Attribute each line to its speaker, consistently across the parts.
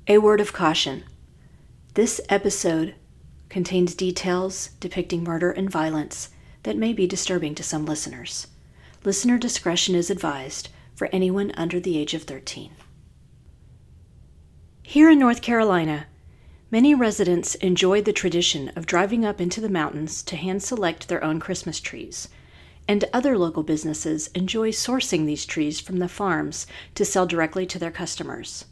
Speaker 1: A word of caution. This episode contains details depicting murder and violence that may be disturbing to some listeners. Listener discretion is advised for anyone under the age of 13. Here in North Carolina, many residents enjoy the tradition of driving up into the mountains to hand-select their own Christmas trees, and other local businesses enjoy sourcing these trees from the farms to sell directly to their customers.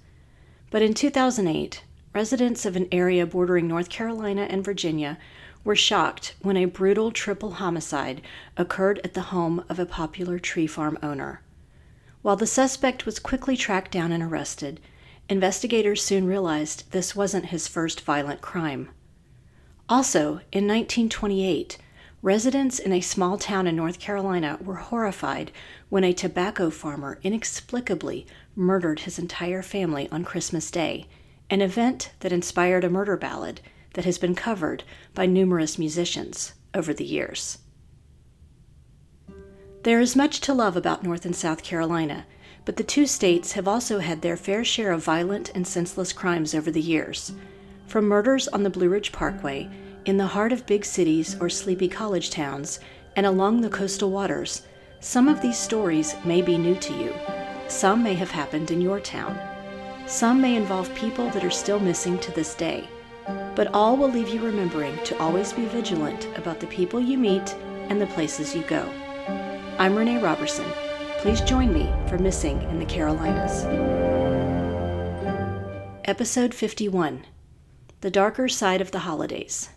Speaker 1: But in 2008, residents of an area bordering North Carolina and Virginia were shocked when a brutal triple homicide occurred at the home of a popular tree farm owner. While the suspect was quickly tracked down and arrested, investigators soon realized this wasn't his first violent crime. Also, in 1928, residents in a small town in North Carolina were horrified when a tobacco farmer inexplicably murdered his entire family on Christmas Day, an event that inspired a murder ballad that has been covered by numerous musicians over the years. There is much to love about North and South Carolina, but the two states have also had their fair share of violent and senseless crimes over the years. From murders on the Blue Ridge Parkway, in the heart of big cities or sleepy college towns, and along the coastal waters, some of these stories may be new to you. Some may have happened in your town. Some may involve people that are still missing to this day. But all will leave you remembering to always be vigilant about the people you meet and the places you go. I'm Renee Roberson. Please join me for Missing in the Carolinas. Episode 51, The Darker Side of the Holidays.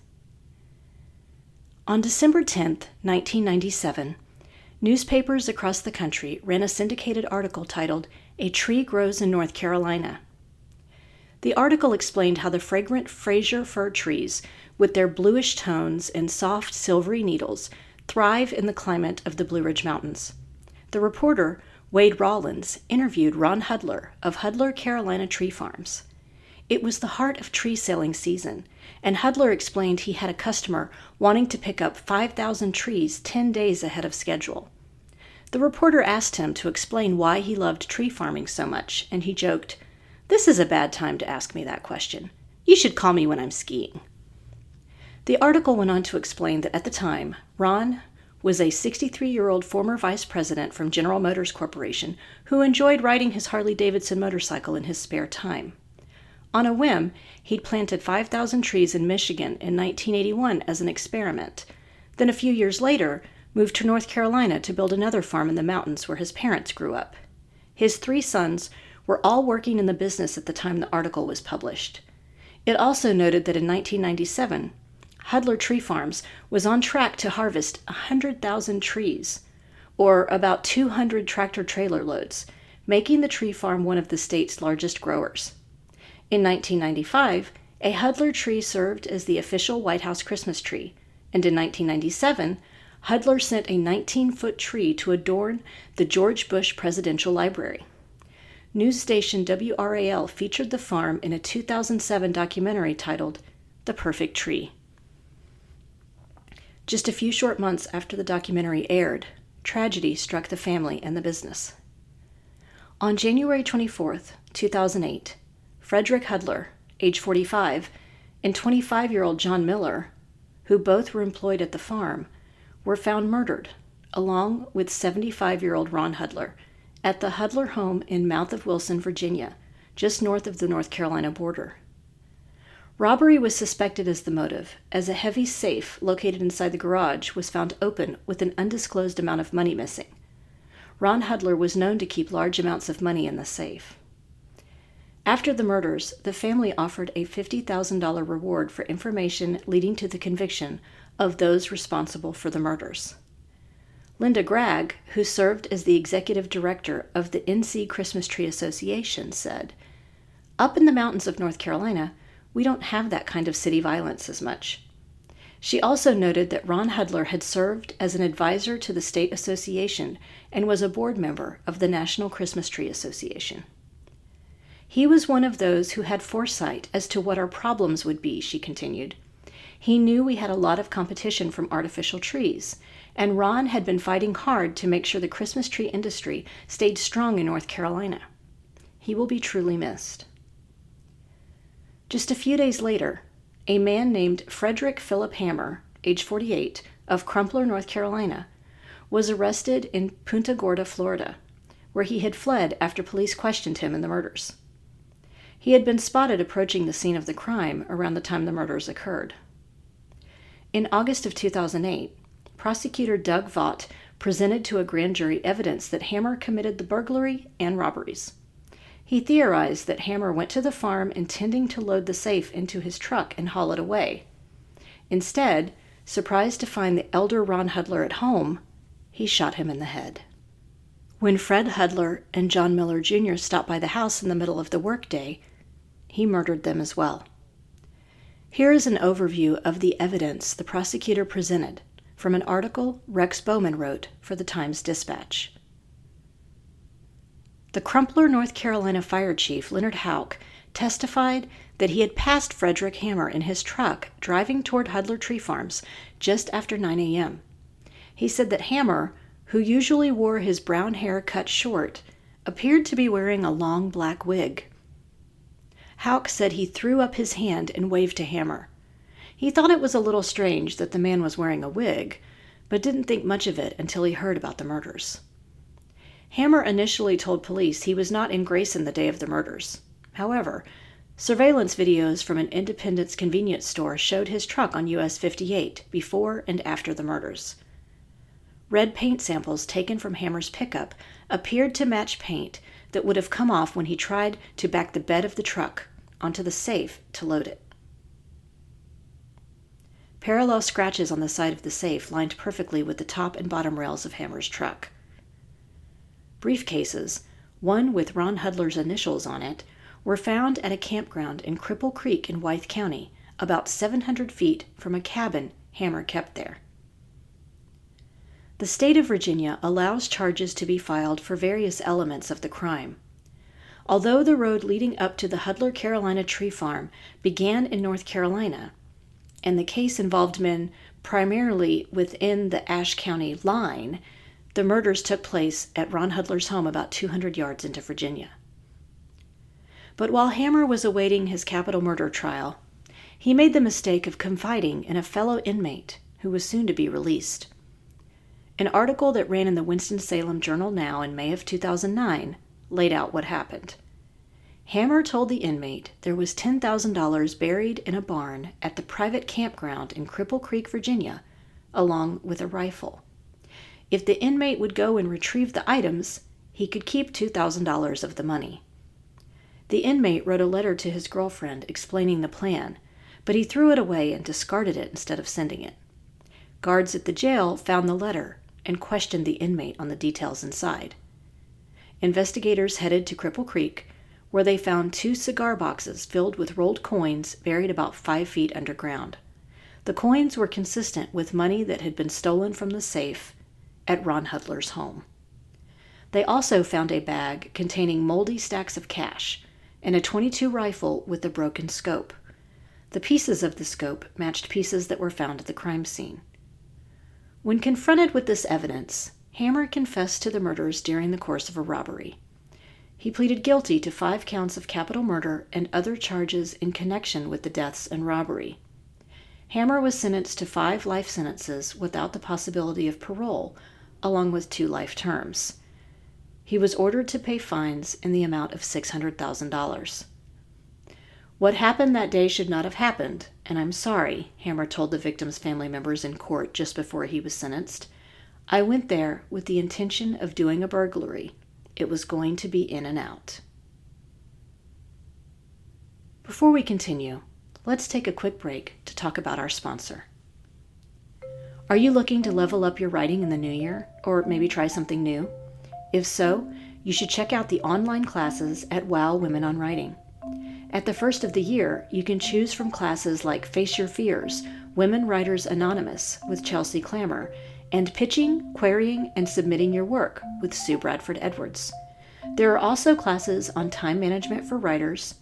Speaker 1: On December 10, 1997, newspapers across the country ran a syndicated article titled, "A Tree Grows in North Carolina." The article explained how the fragrant Fraser fir trees, with their bluish tones and soft silvery needles, thrive in the climate of the Blue Ridge Mountains. The reporter, Wade Rawlins, interviewed Ron Hudler of Hudler Carolina Tree Farms. It was the heart of tree selling season, and Hudler explained he had a customer wanting to pick up 5,000 trees 10 days ahead of schedule. The reporter asked him to explain why he loved tree farming so much, and he joked, "This is a bad time to ask me that question. You should call me when I'm skiing." The article went on to explain that at the time, Ron was a 63-year-old former vice president from General Motors Corporation who enjoyed riding his Harley-Davidson motorcycle in his spare time. On a whim, he'd planted 5,000 trees in Michigan in 1981 as an experiment. Then a few years later, moved to North Carolina to build another farm in the mountains where his parents grew up. His 3 sons were all working in the business at the time the article was published. It also noted that in 1997, Hudler Tree Farms was on track to harvest 100,000 trees, or about 200 tractor-trailer loads, making the tree farm one of the state's largest growers. In 1995, a Hudler tree served as the official White House Christmas tree, and in 1997, Hudler sent a 19-foot tree to adorn the George Bush Presidential Library. News station WRAL featured the farm in a 2007 documentary titled The Perfect Tree. Just a few short months after the documentary aired, tragedy struck the family and the business. On January 24, 2008, Frederick Hudler, age 45, and 25-year-old John Miller, who both were employed at the farm, were found murdered, along with 75-year-old Ron Hudler, at the Hudler home in Mouth of Wilson, Virginia, just north of the North Carolina border. Robbery was suspected as the motive, as a heavy safe located inside the garage was found open with an undisclosed amount of money missing. Ron Hudler was known to keep large amounts of money in the safe. After the murders, the family offered a $50,000 reward for information leading to the conviction of those responsible for the murders. Linda Gregg, who served as the executive director of the NC Christmas Tree Association, said, "Up in the mountains of North Carolina, we don't have that kind of city violence as much." She also noted that Ron Hudler had served as an advisor to the state association and was a board member of the National Christmas Tree Association. "He was one of those who had foresight as to what our problems would be," she continued. "He knew we had a lot of competition from artificial trees, and Ron had been fighting hard to make sure the Christmas tree industry stayed strong in North Carolina. He will be truly missed." Just a few days later, a man named Frederick Philip Hammer, age 48, of Crumpler, North Carolina, was arrested in Punta Gorda, Florida, where he had fled after police questioned him in the murders. He had been spotted approaching the scene of the crime around the time the murders occurred. In August of 2008, prosecutor Doug Vaught presented to a grand jury evidence that Hammer committed the burglary and robberies. He theorized that Hammer went to the farm intending to load the safe into his truck and haul it away. Instead, surprised to find the elder Ron Hudler at home, he shot him in the head. When Fred Hudler and John Miller Jr. stopped by the house in the middle of the workday, he murdered them as well. Here is an overview of the evidence the prosecutor presented from an article Rex Bowman wrote for the Times-Dispatch. The Crumpler, North Carolina Fire Chief Leonard Houck testified that he had passed Frederick Hammer in his truck driving toward Hudler Tree Farms just after 9 a.m. He said that Hammer, who usually wore his brown hair cut short, appeared to be wearing a long black wig. Houck said he threw up his hand and waved to Hammer. He thought it was a little strange that the man was wearing a wig, but didn't think much of it until he heard about the murders. Hammer initially told police he was not in Grayson the day of the murders. However, surveillance videos from an Independence convenience store showed his truck on US 58 before and after the murders. Red paint samples taken from Hammer's pickup appeared to match paint that would have come off when he tried to back the bed of the truck onto the safe to load it. Parallel scratches on the side of the safe lined perfectly with the top and bottom rails of Hammer's truck. Briefcases, one with Ron Hudler's initials on it, were found at a campground in Cripple Creek in Wythe County, about 700 feet from a cabin Hammer kept there. The state of Virginia allows charges to be filed for various elements of the crime. Although the road leading up to the Hudler Carolina Tree Farm began in North Carolina, and the case involved men primarily within the Ashe County line, the murders took place at Ron Hudler's home about 200 yards into Virginia. But while Hammer was awaiting his capital murder trial, he made the mistake of confiding in a fellow inmate who was soon to be released. An article that ran in the Winston-Salem Journal-Now in May of 2009 laid out what happened. Hammer told the inmate there was $10,000 buried in a barn at the private campground in Cripple Creek, Virginia, along with a rifle. If the inmate would go and retrieve the items, he could keep $2,000 of the money. The inmate wrote a letter to his girlfriend explaining the plan, but he threw it away and discarded it instead of sending it. Guards at the jail found the letter and questioned the inmate on the details inside. Investigators headed to Cripple Creek, where they found 2 cigar boxes filled with rolled coins buried about 5 feet underground. The coins were consistent with money that had been stolen from the safe at Ron Hudler's home. They also found a bag containing moldy stacks of cash and a .22 rifle with a broken scope. The pieces of the scope matched pieces that were found at the crime scene. When confronted with this evidence, Hammer confessed to the murders during the course of a robbery. He pleaded guilty to 5 counts of capital murder and other charges in connection with the deaths and robbery. Hammer was sentenced to 5 life sentences without the possibility of parole, along with 2 life terms. He was ordered to pay fines in the amount of $600,000. What happened that day should not have happened, and I'm sorry, Hammer told the victims' family members in court just before he was sentenced. I went there with the intention of doing a burglary. It was going to be in and out. Before we continue, let's take a quick break to talk about our sponsor. Are you looking to level up your writing in the new year, or maybe try something new? If so, you should check out the online classes at WOW Women on Writing. At the first of the year, you can choose from classes like Face Your Fears, Women Writers Anonymous with Chelsea Clammer, and Pitching, Querying, and Submitting Your Work with Sue Bradford Edwards. There are also classes on time management for writers,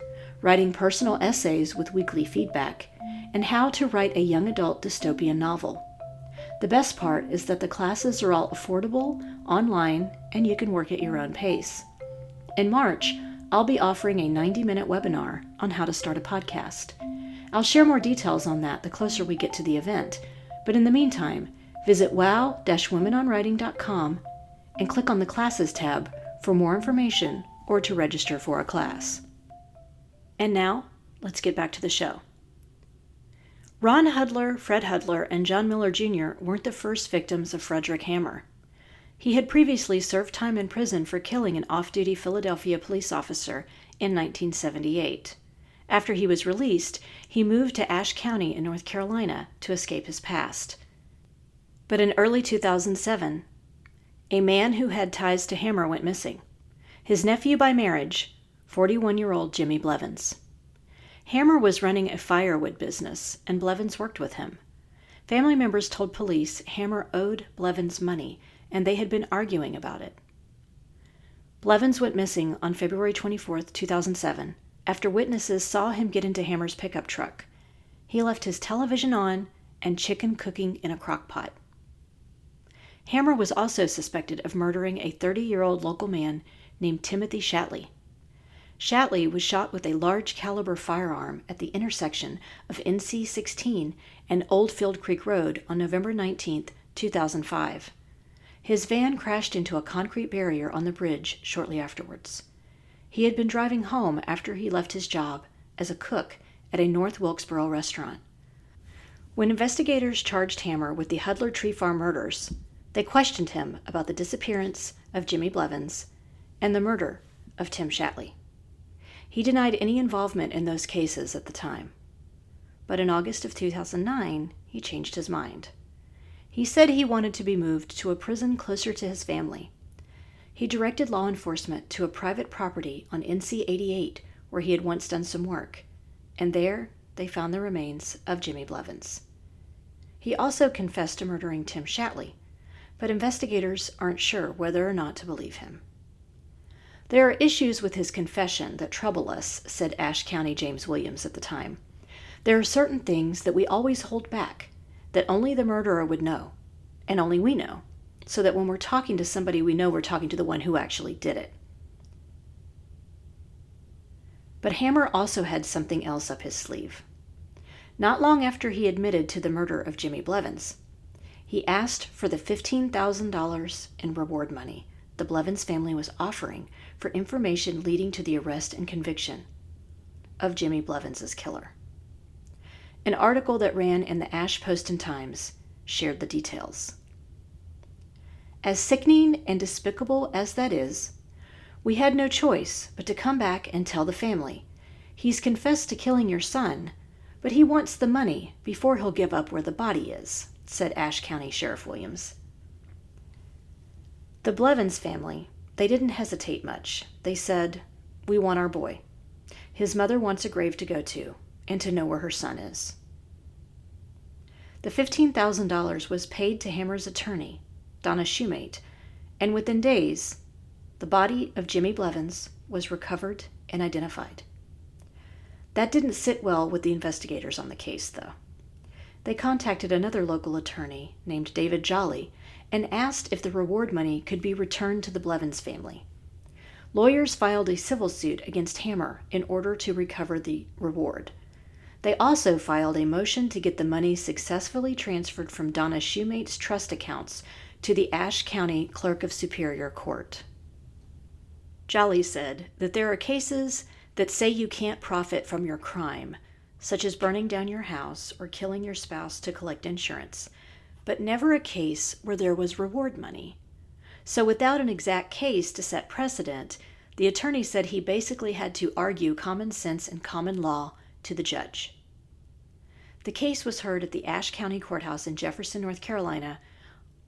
Speaker 1: writing personal essays with weekly feedback, and how to write a young adult dystopian novel. The best part is that the classes are all affordable, online, and you can work at your own pace. In March, I'll be offering a 90-minute webinar on how to start a podcast. I'll share more details on that the closer we get to the event, but in the meantime, visit wow-womenonwriting.com and click on the Classes tab for more information or to register for a class. And now, let's get back to the show. Ron Hudler, Fred Hudler, and John Miller Jr. weren't the first victims of Frederick Hammer. He had previously served time in prison for killing an off-duty Philadelphia police officer in 1978. After he was released, he moved to Ashe County in North Carolina to escape his past. But in early 2007, a man who had ties to Hammer went missing. His nephew by marriage, 41-year-old Jimmy Blevins. Hammer was running a firewood business, and Blevins worked with him. Family members told police Hammer owed Blevins money, and they had been arguing about it. Blevins went missing on February 24, 2007, after witnesses saw him get into Hammer's pickup truck. He left his television on and chicken cooking in a crock pot. Hammer was also suspected of murdering a 30-year-old local man named Timothy Shatley. Shatley was shot with a large-caliber firearm at the intersection of NC 16 and Oldfield Creek Road on November 19, 2005. His van crashed into a concrete barrier on the bridge shortly afterwards. He had been driving home after he left his job as a cook at a North Wilkesboro restaurant. When investigators charged Hammer with the Hudler Tree Farm murders, they questioned him about the disappearance of Jimmy Blevins and the murder of Tim Shatley. He denied any involvement in those cases at the time. But in August of 2009, he changed his mind. He said he wanted to be moved to a prison closer to his family. He directed law enforcement to a private property on NC 88 where he had once done some work, and there they found the remains of Jimmy Blevins. He also confessed to murdering Tim Shatley, but investigators aren't sure whether or not to believe him. There are issues with his confession that trouble us, said Ashe County James Williams at the time. There are certain things that we always hold back, that only the murderer would know, and only we know, so that when we're talking to somebody, we know we're talking to the one who actually did it. But Hammer also had something else up his sleeve. Not long after he admitted to the murder of Jimmy Blevins, he asked for the $15,000 in reward money the Blevins family was offering for information leading to the arrest and conviction of Jimmy Blevins' killer. An article that ran in the Ashe Post-Times shared the details. As sickening and despicable as that is, we had no choice but to come back and tell the family. He's confessed to killing your son, but he wants the money before he'll give up where the body is, said Ashe County Sheriff Williams. The Blevins family, they didn't hesitate much. They said, "We want our boy. His mother wants a grave to go to, and to know where her son is." The $15,000 was paid to Hammer's attorney, Donna Shoemate, and within days, the body of Jimmy Blevins was recovered and identified. That didn't sit well with the investigators on the case, though. They contacted another local attorney named David Jolly and asked if the reward money could be returned to the Blevins family. Lawyers filed a civil suit against Hammer in order to recover the reward. They also filed a motion to get the money successfully transferred from Donna Shoemate's trust accounts to the Ashe County Clerk of Superior Court. Jolly said that there are cases that say you can't profit from your crime, such as burning down your house or killing your spouse to collect insurance, but never a case where there was reward money. So without an exact case to set precedent, the attorney said he basically had to argue common sense and common law to the judge. The case was heard at the Ashe County Courthouse in Jefferson, North Carolina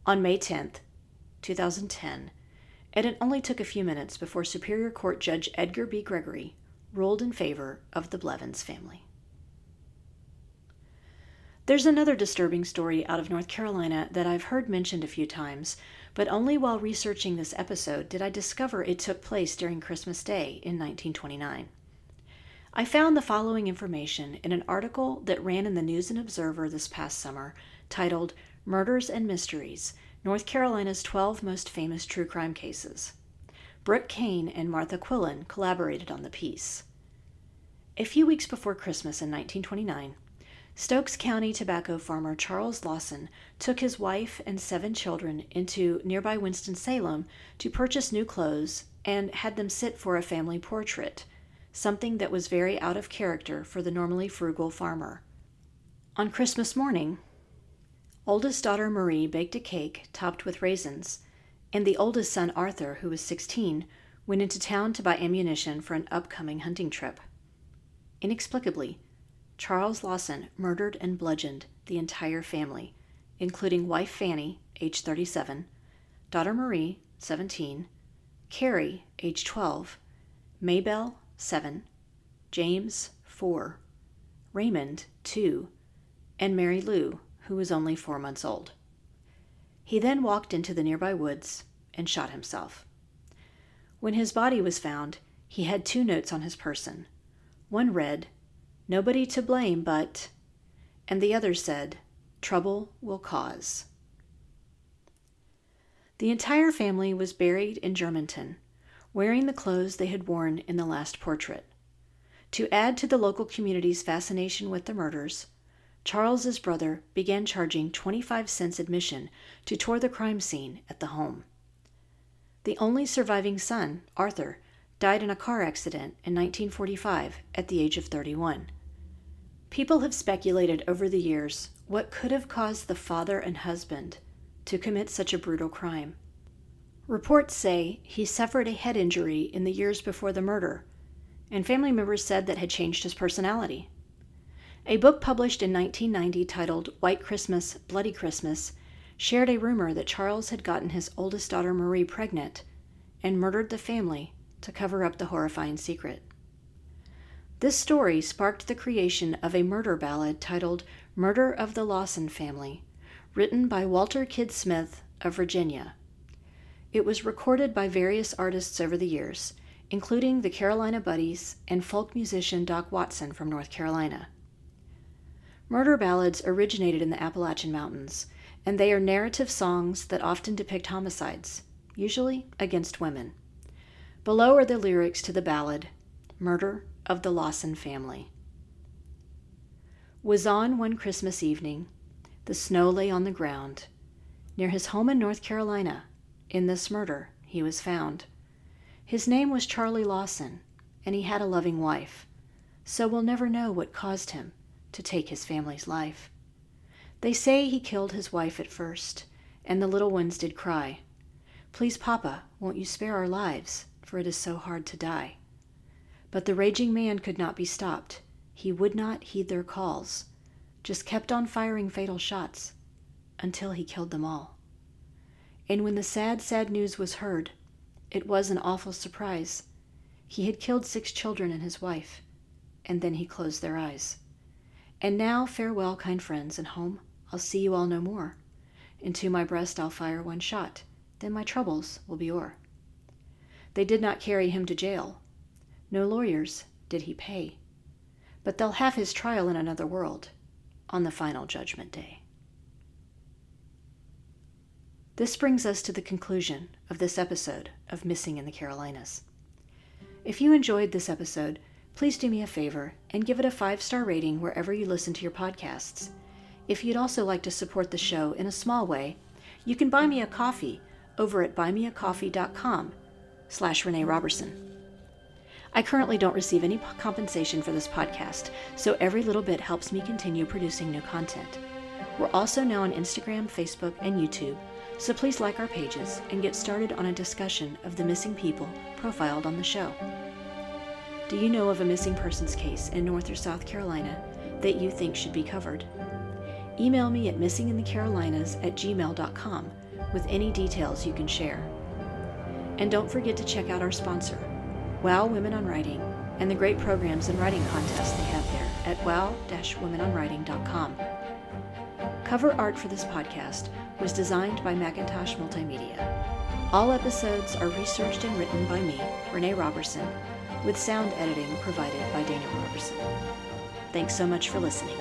Speaker 1: on May 10, 2010, and it only took a few minutes before Superior Court Judge Edgar B. Gregory ruled in favor of the Blevins family. There's another disturbing story out of North Carolina that I've heard mentioned a few times, but only while researching this episode did I discover it took place during Christmas Day in 1929. I found the following information in an article that ran in the News and Observer this past summer titled Murders and Mysteries, North Carolina's 12 Most Famous True Crime Cases. Brooke Kane and Martha Quillen collaborated on the piece. A few weeks before Christmas in 1929, Stokes County tobacco farmer Charles Lawson took his wife and 7 children into nearby Winston-Salem to purchase new clothes and had them sit for a family portrait, something that was very out of character for the normally frugal farmer. On Christmas morning, oldest daughter Marie baked a cake topped with raisins, and the oldest son Arthur, who was 16, went into town to buy ammunition for an upcoming hunting trip. Inexplicably, Charles Lawson murdered and bludgeoned the entire family, including wife Fanny, age 37, daughter Marie, 17, Carrie, age 12, Maybelle, 7, James, 4, Raymond, 2, and Mary Lou, who was only 4 months old. He then walked into the nearby woods and shot himself. When his body was found, he had 2 notes on his person. One read, "Nobody to blame but," and the other said, "Trouble will cause." The entire family was buried in Germantown, wearing the clothes they had worn in the last portrait. To add to the local community's fascination with the murders, Charles's brother began charging 25 cents admission to tour the crime scene at the home. The only surviving son, Arthur, died in a car accident in 1945 at the age of 31. People have speculated over the years what could have caused the father and husband to commit such a brutal crime. Reports say he suffered a head injury in the years before the murder, and family members said that had changed his personality. A book published in 1990 titled White Christmas, Bloody Christmas shared a rumor that Charles had gotten his oldest daughter Marie pregnant and murdered the family to cover up the horrifying secret. This story sparked the creation of a murder ballad titled Murder of the Lawson Family, written by Walter Kidd Smith of Virginia. It was recorded by various artists over the years, including the Carolina Buddies and folk musician Doc Watson from North Carolina. Murder ballads originated in the Appalachian Mountains, and they are narrative songs that often depict homicides, usually against women. Below are the lyrics to the ballad, Murder of the Lawson Family. Was on one Christmas evening, the snow lay on the ground. Near his home in North Carolina, in this murder, he was found. His name was Charlie Lawson, and he had a loving wife, so we'll never know what caused him to take his family's life. They say he killed his wife at first, and the little ones did cry. Please, Papa, won't you spare our lives, for it is so hard to die. But the raging man could not be stopped. He would not heed their calls, just kept on firing fatal shots until he killed them all. And when the sad, sad news was heard, it was an awful surprise. He had killed 6 children and his wife, and then he closed their eyes. And now, farewell, kind friends, and home I'll see you all no more. Into my breast I'll fire one shot, then my troubles will be o'er. They did not carry him to jail. No lawyers did he pay. But they'll have his trial in another world, on the final judgment day. This brings us to the conclusion of this episode of Missing in the Carolinas. If you enjoyed this episode, please do me a favor and give it a 5-star rating wherever you listen to your podcasts. If you'd also like to support the show in a small way, you can buy me a coffee over at buymeacoffee.com/Renee Roberson. I currently don't receive any compensation for this podcast, so every little bit helps me continue producing new content. We're also now on Instagram, Facebook, and YouTube, so please like our pages and get started on a discussion of the missing people profiled on the show. Do you know of a missing persons case in North or South Carolina that you think should be covered? Email me at missinginthecarolinas@gmail.com with any details you can share. And don't forget to check out our sponsor, Wow Women on Writing, and the great programs and writing contests they have there at wow-womenonwriting.com. Cover art for this podcast was designed by Mackintosh Multimedia. All episodes are researched and written by me, Renee Roberson, with sound editing provided by Daniel Roberson. Thanks so much for listening.